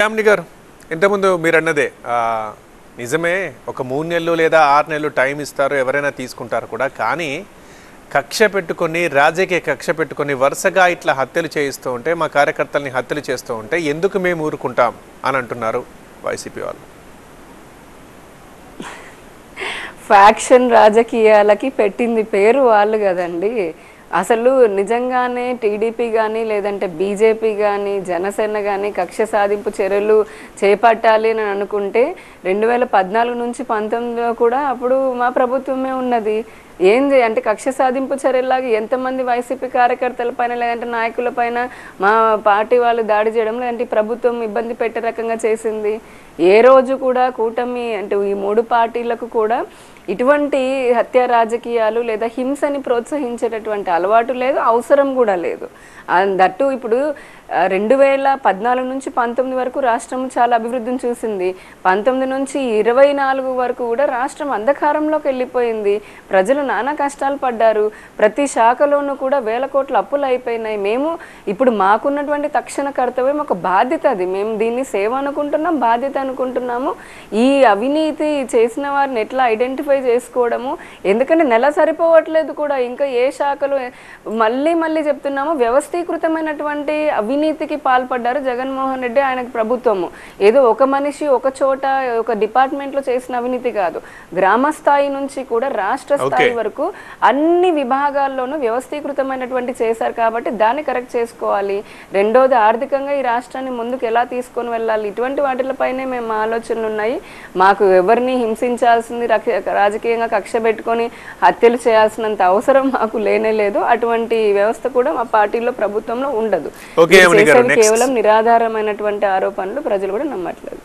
యామిని గారు ఇంతకుముందు మీరు అన్నదే నిజమే ఒక 3 నెలలు లేదా 6 నెలలు టైం ఇస్తారు ఎవరైనా తీసుకుంటారు కూడా కానీ కక్ష పెట్టుకొని రాజకీయ కక్ష పెట్టుకొని వరుసగా ఇట్లా హత్యలు చేయిస్తూ ఉంటే మా కార్యకర్తల్ని హత్యలు చేస్తూ ఉంటే ఎందుకు మేము ఊరుకుంటాం అని అంటున్నారు వైసీపీ వాళ్ళు. ఫ్యాక్షన్ రాజకీయాలకి పెట్టింది పేరు వాళ్ళు కదండి. అసలు నిజంగానే టీడీపీ కానీ లేదంటే బీజేపీ కానీ జనసేన కానీ కక్ష సాధింపు చర్యలు చేపట్టాలి అని అనుకుంటే 2014 నుంచి 19లో కూడా అప్పుడు మా ప్రభుత్వమే ఉన్నది. ఏంది అంటే కక్ష సాధింపు చర్యలాగా ఎంతమంది వైసీపీ కార్యకర్తల పైన లేదంటే నాయకుల పైన మా పార్టీ వాళ్ళు దాడి చేయడం లేదంటే ప్రభుత్వం ఇబ్బంది పెట్టే రకంగా చేసింది. ఏ రోజు కూడా కూటమి అంటే ఈ 3 పార్టీలకు కూడా ఇటువంటి హత్య రాజకీయాలు లేదా హింసని ప్రోత్సహించేటటువంటి అలవాటు లేదు, అవసరం కూడా లేదు. దట్టు ఇప్పుడు 2014 నుంచి 19 వరకు రాష్ట్రం చాలా అభివృద్ధిని చూసింది. 19 నుంచి 24 వరకు కూడా రాష్ట్రం అంధకారంలోకి వెళ్ళిపోయింది. ప్రజలు నానా కష్టాలు పడ్డారు. ప్రతి శాఖలోనూ కూడా వేల కోట్ల అప్పులు అయిపోయినాయి. మేము ఇప్పుడు మాకున్నటువంటి తక్షణ కర్తవ్యం ఒక బాధ్యత, అది మేము దీన్ని సేవ అనుకుంటున్నాం, బాధ్యత అనుకుంటున్నాము. ఈ అవినీతి చేసిన వారిని ఎట్లా ఐడెంటిఫై చేసుకోవడము, ఎందుకంటే నెల సరిపోవట్లేదు కూడా. ఇంకా ఏ శాఖలు మళ్ళీ చెప్తున్నాము, వ్యవస్థీకృతమైనటువంటి అవినీతికి పాల్పడ్డారు జగన్మోహన్ రెడ్డి ఆయనకు ప్రభుత్వము. ఏదో ఒక మనిషి ఒక చోట ఒక డిపార్ట్మెంట్లో చేసిన అవినీతి కాదు, గ్రామ స్థాయి నుంచి కూడా రాష్ట్ర స్థాయి వరకు అన్ని విభాగాల్లోనూ వ్యవస్థీకృతమైనటువంటి చేశారు. కాబట్టి దాన్ని కరెక్ట్ చేసుకోవాలి. రెండోది ఆర్థికంగా ఈ రాష్ట్రాన్ని ముందుకు ఎలా తీసుకొని వెళ్ళాలి, ఇటువంటి వాటిలపైనే మేము ఆలోచనలు ఉన్నాయి. మాకు ఎవరిని హింసించాల్సింది, రాజకీయంగా కక్ష పెట్టుకొని హత్యలు చేయాల్సినంత అవసరం మాకు లేనే లేదు. అటువంటి వ్యవస్థ కూడా మా పార్టీలో ప్రభుత్వంలో ఉండదు. కేవలం నిరాధారమైనటువంటి ఆరోపణలు ప్రజలు కూడా నమ్మట్లేదు.